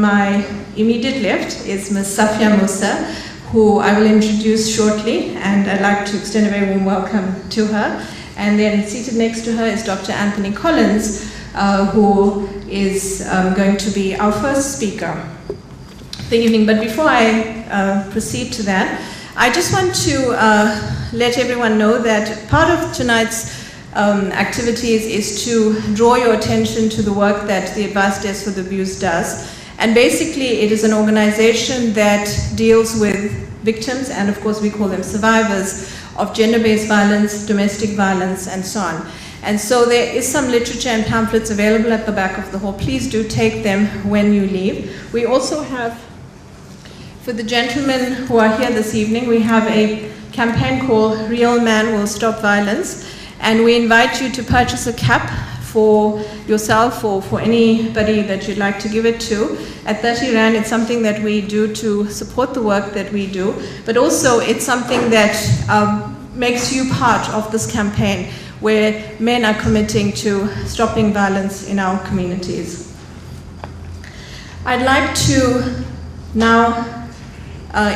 my immediate left is Ms. SoPhia Musa, who I will introduce shortly, and I'd like to extend a very warm welcome to her. And then seated next to her is Dr. Anthony Collins, who is going to be our first speaker of the evening. But before I proceed to that, I just want to let everyone know that part of tonight's activities is to draw your attention to the work that the Advice Desk for the Abused does. And basically it is an organization that deals with victims, and of course we call them survivors, of gender-based violence, domestic violence, and so on. And so there is some literature and pamphlets available at the back of the hall. Please do take them when you leave. We also have, for the gentlemen who are here this evening, we have a campaign called Real Man Will Stop Violence. And we invite you to purchase a cap for yourself or for anybody that you'd like to give it to. At 30 Rand, it's something that we do to support the work that we do, but also it's something that makes you part of this campaign where men are committing to stopping violence in our communities. I'd like to now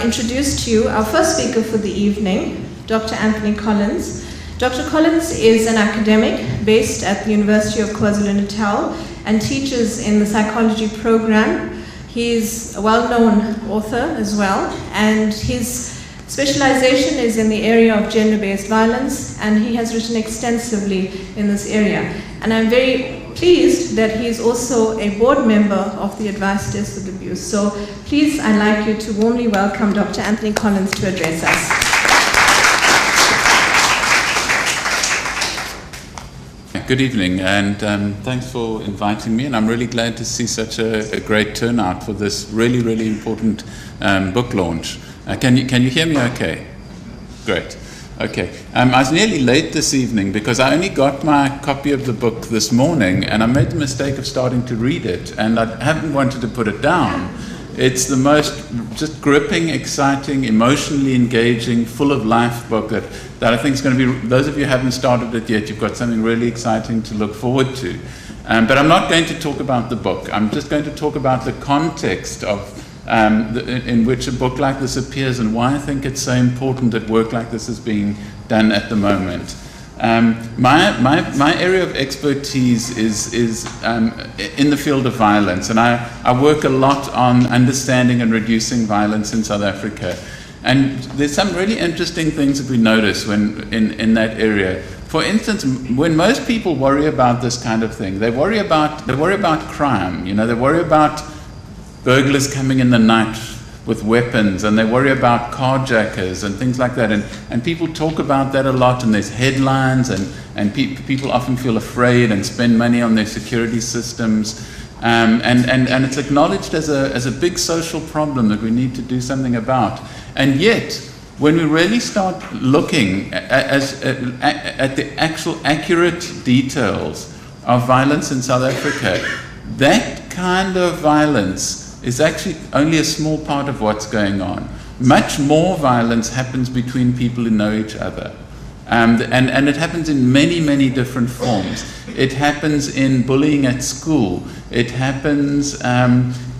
introduce to you our first speaker for the evening, Dr. Anthony Collins. Dr. Collins is an academic based at the University of KwaZulu-Natal and teaches in the psychology program. He's a well-known author as well, and his specialization is in the area of gender-based violence, and he has written extensively in this area. And I'm very pleased that he's also a board member of the Advice Desk for the Abused. So please, I'd like you to warmly welcome Dr. Anthony Collins to address us. Good evening, and thanks for inviting me, and I'm really glad to see such a great turnout for this really, really important book launch. Can you hear me okay? Great. Okay. I was nearly late this evening because I only got my copy of the book this morning, and I made the mistake of starting to read it, and I haven't wanted to put it down. It's the most just gripping, exciting, emotionally engaging, full of life book that I think is going to be, those of you who haven't started it yet, you've got something really exciting to look forward to. But I'm not going to talk about the book. I'm just going to talk about the context of in which a book like this appears and why I think it's so important that work like this is being done at the moment. My area of expertise is in the field of violence, and I work a lot on understanding and reducing violence in South Africa. And there's some really interesting things that we notice when in that area. For instance, when most people worry about this kind of thing, they worry about crime. You know, they worry about burglars coming in the night with weapons, and they worry about carjackers and things like that, and people talk about that a lot, and there's headlines, and people often feel afraid and spend money on their security systems, and it's acknowledged as a big social problem that we need to do something about. And yet, when we really start looking at the actual accurate details of violence in South Africa, that kind of violence is actually only a small part of what's going on. Much more violence happens between people who know each other. And it happens in many, many different forms. It happens in bullying at school. It happens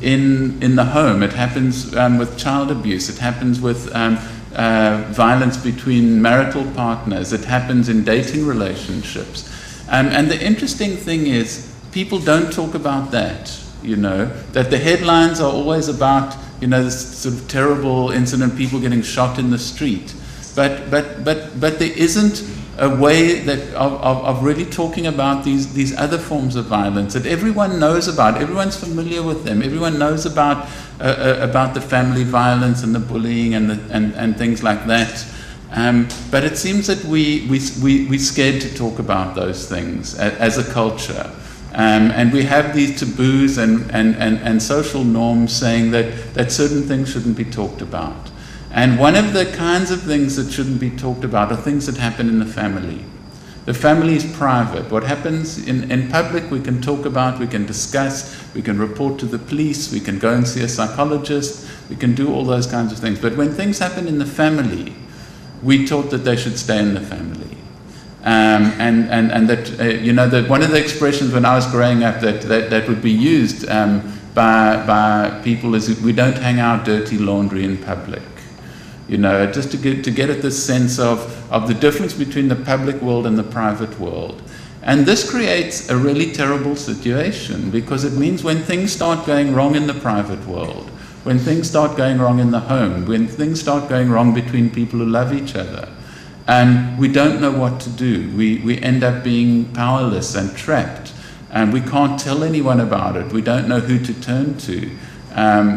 in the home. It happens with child abuse. It happens with violence between marital partners. It happens in dating relationships. And the interesting thing is, people don't talk about that. You know, that the headlines are always about, you know, this sort of terrible incident, people getting shot in the street. But there isn't a way that of really talking about these other forms of violence that everyone knows about. Everyone's familiar with them. Everyone knows about the family violence and the bullying and things like that. But it seems that we're scared to talk about those things as a culture. And we have these taboos and social norms saying that certain things shouldn't be talked about. And one of the kinds of things that shouldn't be talked about are things that happen in the family. The family is private. What happens in public we can talk about, we can discuss, we can report to the police, we can go and see a psychologist, we can do all those kinds of things. But when things happen in the family, we taught that they should stay in the family. And that, you know, that one of the expressions when I was growing up that would be used by people is we don't hang out dirty laundry in public. You know, just to get at this sense of the difference between the public world and the private world. And this creates a really terrible situation, because it means when things start going wrong in the private world, when things start going wrong in the home, when things start going wrong between people who love each other, and we don't know what to do, we end up being powerless and trapped, and we can't tell anyone about it. We don't know who to turn to.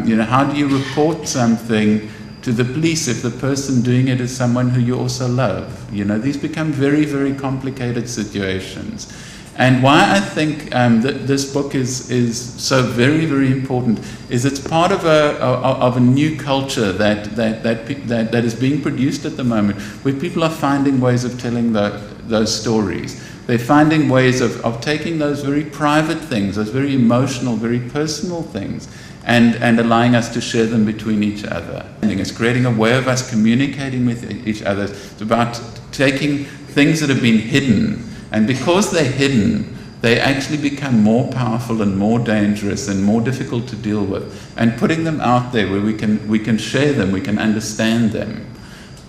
You know, how do you report something to the police if the person doing it is someone who you also love? You know, these become very, very complicated situations. And why I think that this book is so very, very important is it's part of a new culture that is being produced at the moment, where people are finding ways of telling those stories. They're finding ways of taking those very private things, those very emotional, very personal things, and allowing us to share them between each other. It's creating a way of us communicating with each other. It's about taking things that have been hidden, and because they're hidden, they actually become more powerful and more dangerous and more difficult to deal with, and putting them out there where we can share them, we can understand them.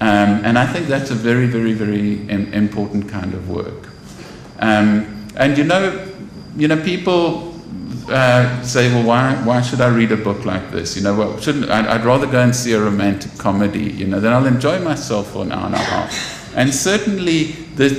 And I think that's a very, very, very important kind of work. And you know, people say, well, why should I read a book like this? You know, well, I'd rather go and see a romantic comedy. You know, then I'll enjoy myself for an hour and a half. And certainly, there's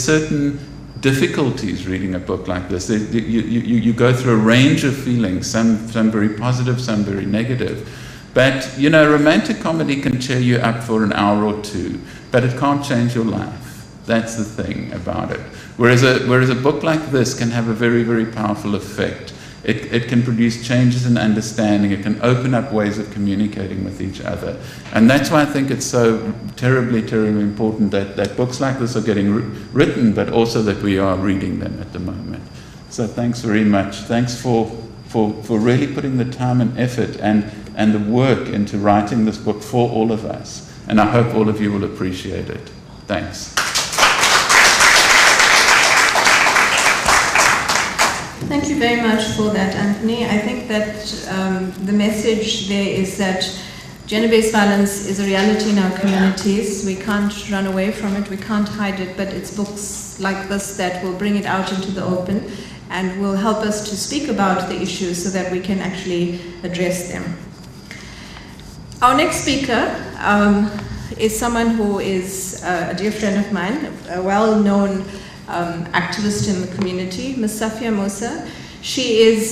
certain difficulties reading a book like this. You go through a range of feelings, some very positive, some very negative. But you know, romantic comedy can cheer you up for an hour or two, but it can't change your life. That's the thing about it. Whereas a book like this can have a very, very powerful effect. It can produce changes in understanding. It can open up ways of communicating with each other. And that's why I think it's so terribly, terribly important that books like this are getting written, but also that we are reading them at the moment. So thanks very much. Thanks for really putting the time and effort and the work into writing this book for all of us. And I hope all of you will appreciate it. Thanks. Thank you very much for that, Anthony. I think that the message there is that gender-based violence is a reality in our communities. We can't run away from it, we can't hide it, but it's books like this that will bring it out into the open and will help us to speak about the issues so that we can actually address them. Our next speaker is someone who is a dear friend of mine, a well-known activist in the community, Ms. SoPhia. She is